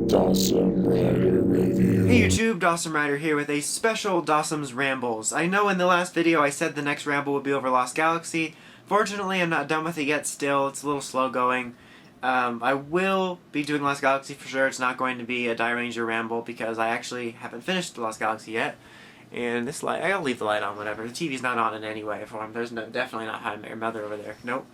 Dosm Rider Review. Hey YouTube, Dosm Rider here with a special Dosm's Rambles. I know in the last video I said the next ramble would be over Lost Galaxy. Fortunately, I'm not done with it yet still. It's a little slow going. I will be doing Lost Galaxy for sure. It's not going to be a Die Ranger ramble because I actually haven't finished Lost Galaxy yet. And this light, I gotta leave the light on, whatever. The TV's not on in any way for him. There's definitely not How I Met Your Mother over there. Nope.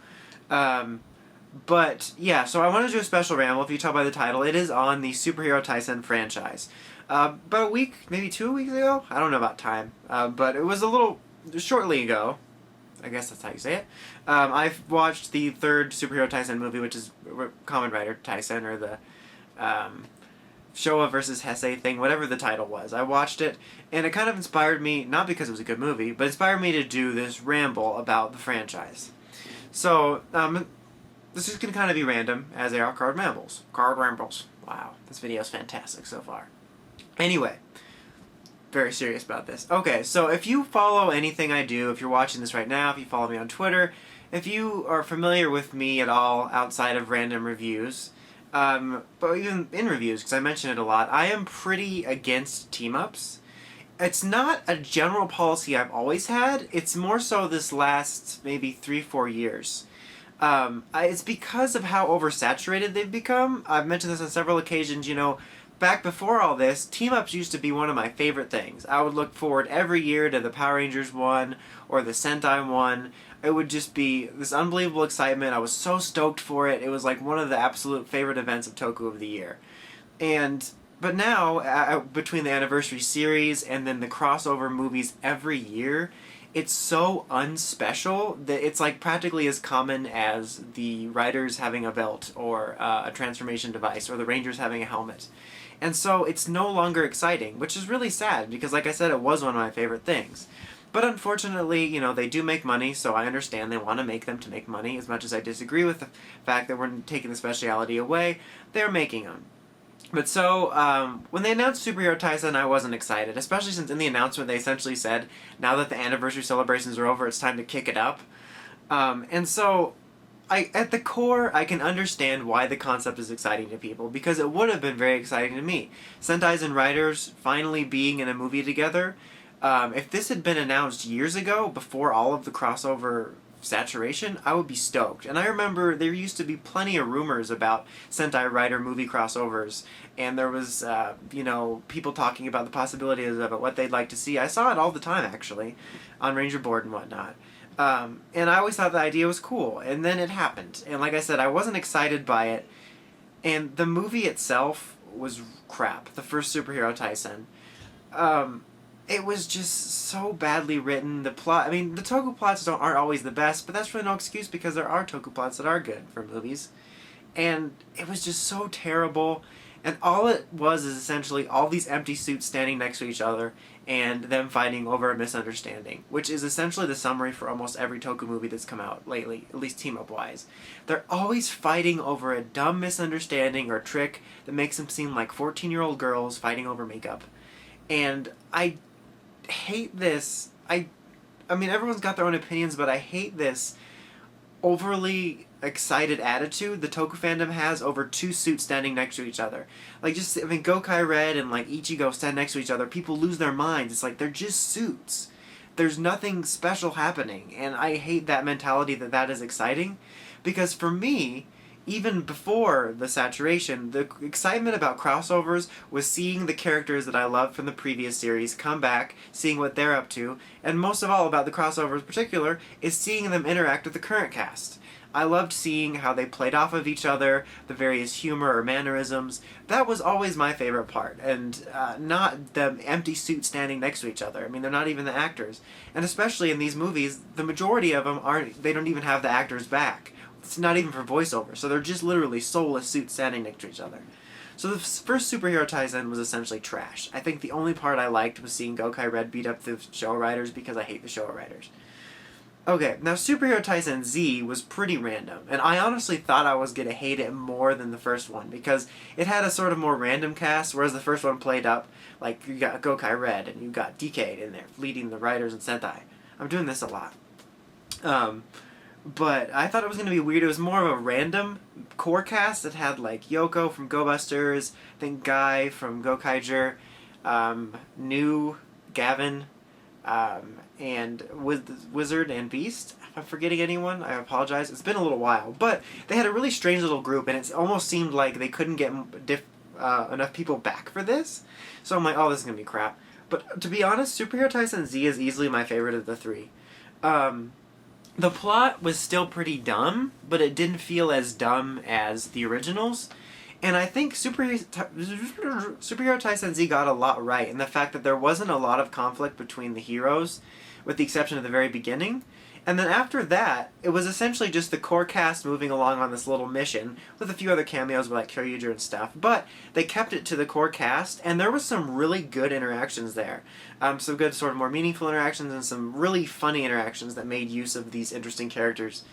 But, yeah, so I wanted to do a special ramble. If you tell by the title, it is on the Super Hero Taisen franchise. About a week, maybe 2 weeks ago? I don't know about time. But it was a little shortly ago. I guess that's how you say it. I've watched the third Super Hero Taisen movie, which is Kamen Rider Taisen, or the Showa versus Heisei thing, whatever the title was. I watched it, and it kind of inspired me, not because it was a good movie, but inspired me to do this ramble about the franchise. So, this is going to kind of be random, as they are card rambles. Card rambles. Wow, this video is fantastic so far. Anyway, very serious about this. Okay, so if you follow anything I do, if you're watching this right now, if you follow me on Twitter, if you are familiar with me at all outside of random reviews, but even in reviews, because I mention it a lot, I am pretty against team-ups. It's not a general policy I've always had. It's more so this last maybe 3-4 years. It's because of how oversaturated they've become. I've mentioned this on several occasions, you know, back before all this, team-ups used to be one of my favorite things. I would look forward every year to the Power Rangers one or the Sentai one. It would just be this unbelievable excitement. I was so stoked for it. It was like one of the absolute favorite events of Toku of the year. But now, between the anniversary series and then the crossover movies every year, it's so unspecial that it's like practically as common as the Riders having a belt or a transformation device or the Rangers having a helmet. And so it's no longer exciting, which is really sad because, like I said, it was one of my favorite things. But unfortunately, you know, they do make money, so I understand they want to make them to make money. As much as I disagree with the fact that we're taking the speciality away, they're making them. But so, when they announced Super Hero Taisen, I wasn't excited, especially since in the announcement they essentially said, now that the anniversary celebrations are over, it's time to kick it up. And so, at the core, I can understand why the concept is exciting to people, because it would have been very exciting to me. Sentais and Riders finally being in a movie together, if this had been announced years ago, before all of the crossover saturation, I would be stoked. And I remember there used to be plenty of rumors about Sentai Rider movie crossovers, and there was, you know, people talking about the possibilities of it, what they'd like to see. I saw it all the time, actually, on Ranger Board and whatnot. And I always thought the idea was cool, and then it happened. And like I said, I wasn't excited by it, and the movie itself was crap, the first Super Hero Taisen. It was just so badly written. The plot, I mean, the Toku plots aren't always the best, but that's really no excuse because there are Toku plots that are good for movies. And it was just so terrible. And all it was is essentially all these empty suits standing next to each other and them fighting over a misunderstanding, which is essentially the summary for almost every Toku movie that's come out lately, at least team-up-wise. They're always fighting over a dumb misunderstanding or trick that makes them seem like 14-year-old girls fighting over makeup. And I hate this. I mean, everyone's got their own opinions, but I hate this overly excited attitude the Toku fandom has over two suits standing next to each other. Like, just, I mean, Gokai Red and, like, Ichigo stand next to each other. People lose their minds. It's like, they're just suits. There's nothing special happening. And I hate that mentality that is exciting. Because for me, even before the saturation, the excitement about crossovers was seeing the characters that I loved from the previous series come back, seeing what they're up to, and most of all about the crossovers in particular, is seeing them interact with the current cast. I loved seeing how they played off of each other, the various humor or mannerisms. That was always my favorite part, and not the empty suits standing next to each other. I mean, they're not even the actors. And especially in these movies, the majority of them they don't even have the actors back. It's not even for voiceover, so they're just literally soulless suits standing next to each other. So the first Super Hero Taisen was essentially trash. I think the only part I liked was seeing Gokai Red beat up the Showa Riders because I hate the Showa Riders. Okay, now Super Hero Taisen Z was pretty random, and I honestly thought I was going to hate it more than the first one, because it had a sort of more random cast, whereas the first one played up, like, you got Gokai Red, and you got Decade in there, leading the Riders and Sentai. I'm doing this a lot. but I thought it was going to be weird. It was more of a random core cast that had like Yoko from Go Busters, I think Guy from Go Kaiger, New, Gavin, and Wizard and Beast. If I'm forgetting anyone, I apologize. It's been a little while, but they had a really strange little group, and it almost seemed like they couldn't get enough people back for this. So I'm like, oh, this is gonna be crap. But to be honest, Super Hero Taisen Z is easily my favorite of the three. The plot was still pretty dumb, but it didn't feel as dumb as the originals. And I think Super Hero Taisen Z got a lot right in the fact that there wasn't a lot of conflict between the heroes, with the exception of the very beginning. And then after that, it was essentially just the core cast moving along on this little mission, with a few other cameos like Kyoryuger and stuff. But they kept it to the core cast, and there was some really good interactions there. Some good, sort of more meaningful interactions, and some really funny interactions that made use of these interesting characters.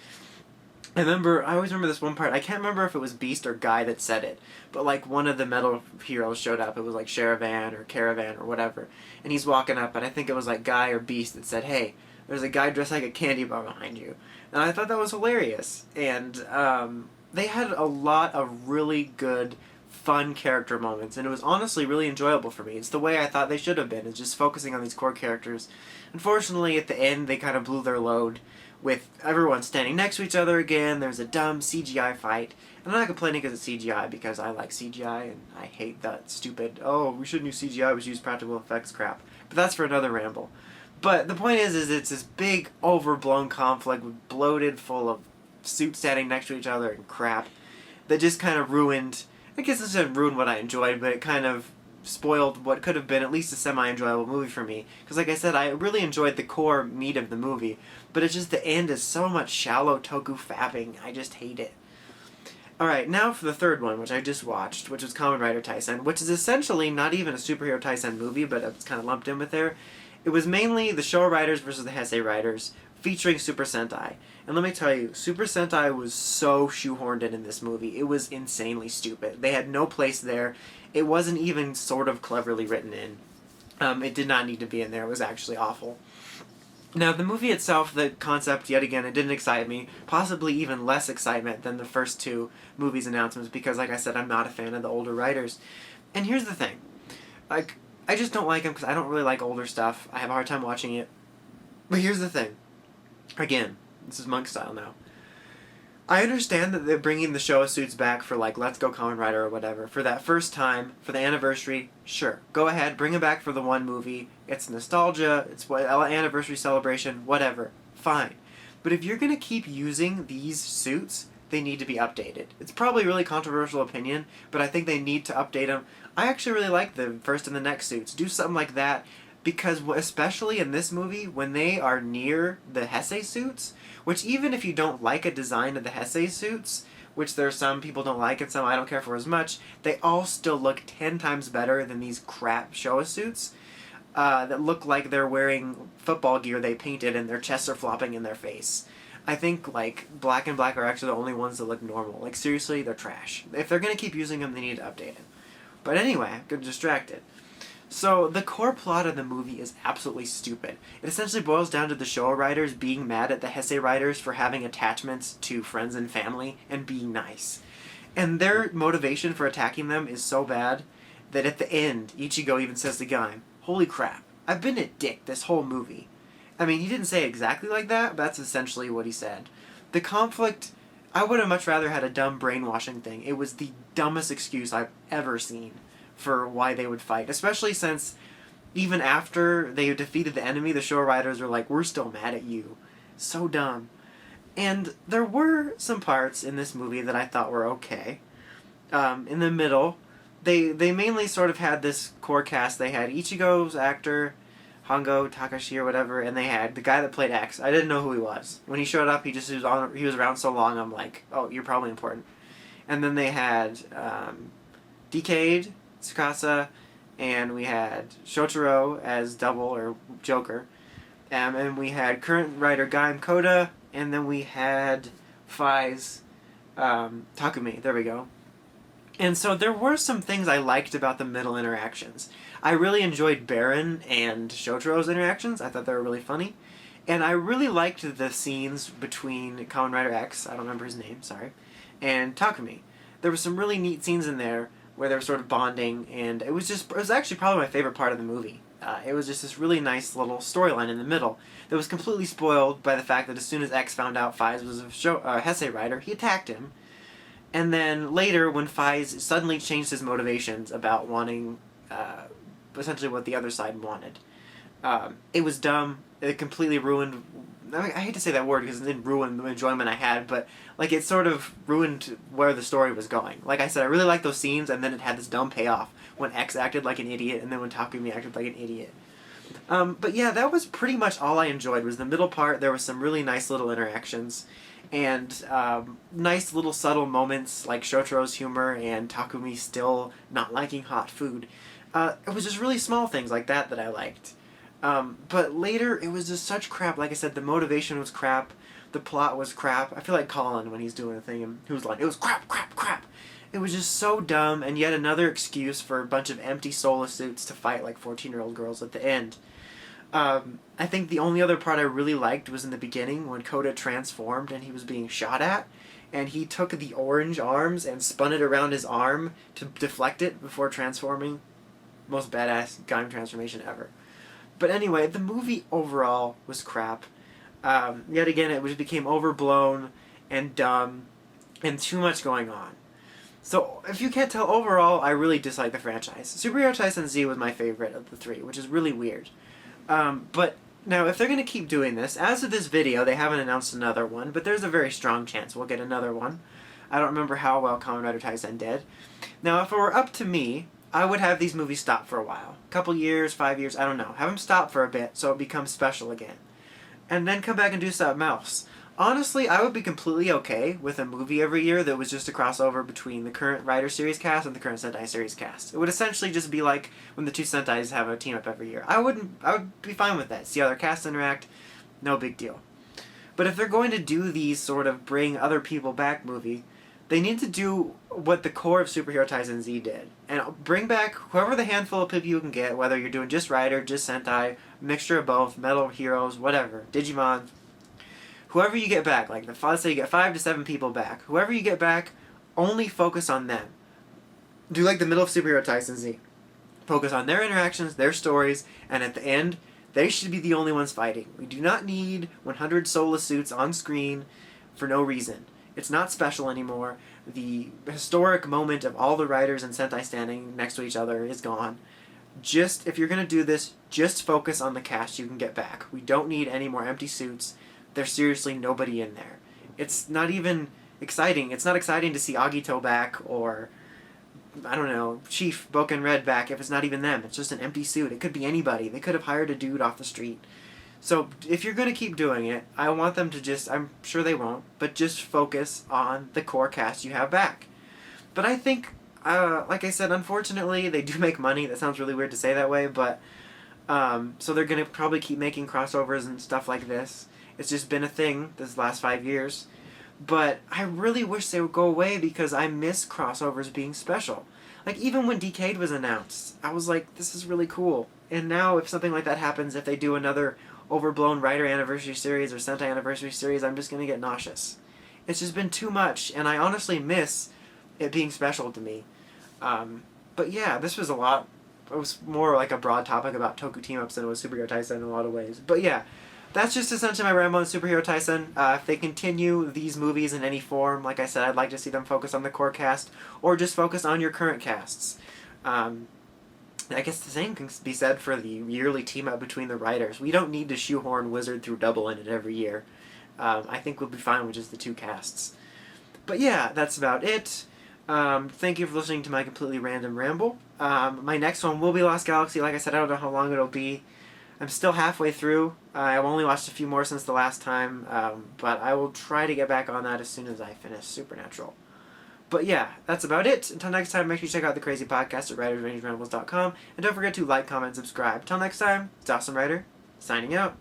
I always remember this one part. I can't remember if it was Beast or Guy that said it, but like one of the metal heroes showed up. It was like Sharavan or Caravan or whatever, and he's walking up, and I think it was like Guy or Beast that said, "Hey, there's a guy dressed like a candy bar behind you," and I thought that was hilarious. And they had a lot of really good, fun character moments, and it was honestly really enjoyable for me. It's the way I thought they should have been, is just focusing on these core characters. Unfortunately, at the end, they kind of blew their load with everyone standing next to each other again. There's a dumb CGI fight. And I'm not complaining because it's CGI, because I like CGI, and I hate that stupid, oh, we shouldn't use CGI, we should use practical effects crap. But that's for another ramble. But the point is it's this big, overblown conflict, bloated, full of suits standing next to each other and crap, that just kind of ruined, I guess it didn't ruin what I enjoyed, but it kind of spoiled what could have been at least a semi-enjoyable movie for me. Because like I said, I really enjoyed the core meat of the movie, but it's just the end is so much shallow toku fapping, I just hate it. Alright, now for the third one, which I just watched, which was Kamen Rider Taisen, which is essentially not even a Super Hero Taisen movie, but it's kind of lumped in with there. It was mainly the Showa Riders versus the Heisei Riders, featuring Super Sentai. And let me tell you, Super Sentai was so shoehorned in this movie. It was insanely stupid. They had no place there. It wasn't even sort of cleverly written in. It did not need to be in there. It was actually awful. Now, the movie itself, the concept, yet again, it didn't excite me. Possibly even less excitement than the first two movies' announcements, because, like I said, I'm not a fan of the older writers. And here's the thing. Like, I just don't like them because I don't really like older stuff. I have a hard time watching it. But here's the thing. Again, this is Monk style now. I understand that they're bringing the Showa suits back for, like, Let's Go Kamen Rider or whatever. For that first time, for the anniversary, sure. Go ahead, bring it back for the one movie. It's nostalgia, it's what anniversary celebration, whatever. Fine. But if you're going to keep using these suits, they need to be updated. It's probably a really controversial opinion, but I think they need to update them. I actually really like the first and the next suits. Do something like that, because especially in this movie, when they are near the Heisei suits, which even if you don't like a design of the Heisei suits, which there are some people don't like and some I don't care for as much, they all still look 10 times better than these crap Showa suits that look like they're wearing football gear they painted and their chests are flopping in their face. I think, like, black and black are actually the only ones that look normal. Like, seriously, they're trash. If they're going to keep using them, they need to update it. But anyway, I'm getting distracted. So, the core plot of the movie is absolutely stupid. It essentially boils down to the Showa Riders being mad at the Heisei Riders for having attachments to friends and family and being nice. And their motivation for attacking them is so bad that at the end, Ichigo even says to Gaim, "Holy crap, I've been a dick this whole movie." I mean, he didn't say it exactly like that, but that's essentially what he said. The conflict, I would have much rather had a dumb brainwashing thing. It was the dumbest excuse I've ever seen for why they would fight, especially since even after they defeated the enemy, the Showa Riders were like, "We're still mad at you." So dumb. And there were some parts in this movie that I thought were okay. In the middle, they mainly sort of had this core cast. They had Ichigo's actor, Hongo Takashi or whatever, and they had the guy that played X. I didn't know who he was. When he showed up, he was around so long, I'm like, oh, you're probably important. And then they had Decade, Tsukasa, and we had Shotaro as Double or Joker. And we had current writer Gaim Koda, and then we had Fai's Takumi. There we go. And so there were some things I liked about the middle interactions. I really enjoyed Baron and Shotaro's interactions. I thought they were really funny. And I really liked the scenes between Kamen Rider X, I don't remember his name, sorry, and Takumi. There were some really neat scenes in there where they were sort of bonding, and it was actually probably my favorite part of the movie. It was just this really nice little storyline in the middle that was completely spoiled by the fact that as soon as X found out Faiz was a Heisei rider, he attacked him. And then later, when Faiz suddenly changed his motivations about wanting essentially what the other side wanted, it was dumb. It completely ruined. I hate to say that word because it didn't ruin the enjoyment I had, but like it sort of ruined where the story was going. Like I said, I really liked those scenes, and then it had this dumb payoff when X acted like an idiot, and then when Takumi acted like an idiot. But yeah, that was pretty much all I enjoyed. Was the middle part. There was some really nice little interactions, and nice little subtle moments like Shotaro's humor and Takumi still not liking hot food. It was just really small things like that I liked. But later, it was just such crap. Like I said, the motivation was crap. The plot was crap. I feel like Colin when he's doing a thing and who's like, it was crap, crap, crap. It was just so dumb, and yet another excuse for a bunch of empty soulless suits to fight like 14-year-old girls at the end. I think the only other part I really liked was in the beginning when Koda transformed and he was being shot at, and he took the orange arms and spun it around his arm to deflect it before transforming. Most badass Gaim transformation ever. But anyway, the movie overall was crap. Yet again, it just became overblown and dumb and too much going on. So, if you can't tell, overall, I really dislike the franchise. Super Hero Taisen Z was my favorite of the three, which is really weird. But now, if they're going to keep doing this, as of this video, they haven't announced another one, but there's a very strong chance we'll get another one. I don't remember how well Kamen Rider Taisen did. Now, if it were up to me, I would have these movies stop for a while. A couple years, 5 years, I don't know. Have them stop for a bit so it becomes special again. And then come back and do something else. Honestly, I would be completely okay with a movie every year that was just a crossover between the current Rider series cast and the current Sentai series cast. It would essentially just be like when the two Sentais have a team up every year. I would be fine with that. See how their casts interact, no big deal. But if they're going to do these sort of bring other people back movie, they need to do what the core of Super Hero Taisen Z did. And bring back whoever the handful of people you can get, whether you're doing just Rider, just Sentai, mixture of both, Metal Heroes, whatever, Digimon. Whoever you get back, like let's say you get 5 to 7 people back. Whoever you get back, only focus on them. Do like the middle of Super Hero Taisen Z. Focus on their interactions, their stories, and at the end, they should be the only ones fighting. We do not need 100 soulless suits on screen for no reason. It's not special anymore. The historic moment of all the Riders and Sentai standing next to each other is gone. Just, if you're going to do this, just focus on the cast you can get back. We don't need any more empty suits. There's seriously nobody in there. It's not even exciting. It's not exciting to see Agito back or, I don't know, Chief Boken Red back if it's not even them. It's just an empty suit. It could be anybody. They could have hired a dude off the street. So if you're going to keep doing it, I want them to just, I'm sure they won't, but just focus on the core cast you have back. But I think, like I said, unfortunately, they do make money. That sounds really weird to say that way, but so they're going to probably keep making crossovers and stuff like this. It's just been a thing this last 5 years. But I really wish they would go away because I miss crossovers being special. Like, even when Decade was announced, I was like, this is really cool. And now if something like that happens, if they do another overblown Rider Anniversary Series or Sentai Anniversary Series, I'm just going to get nauseous. It's just been too much, and I honestly miss it being special to me. But yeah, this was a lot. It was more like a broad topic about Toku team-ups than it was Super Hero Taisen in a lot of ways. But yeah, that's just essentially my ramble on Super Hero Taisen. If they continue these movies in any form, like I said, I'd like to see them focus on the core cast, or just focus on your current casts. I guess the same can be said for the yearly team-up between the writers. We don't need to shoehorn Wizard through Double in it every year. I think we'll be fine with just the two casts. But yeah, that's about it. Thank you for listening to my completely random ramble. My next one will be Lost Galaxy. Like I said, I don't know how long it'll be. I'm still halfway through. I've only watched a few more since the last time, but I will try to get back on that as soon as I finish Supernatural. But yeah, that's about it. Until next time, make sure you check out the Crazy Podcast at writersrangerambles.com, and don't forget to like, comment, subscribe. Until next time, it's Dosm Rider, signing out.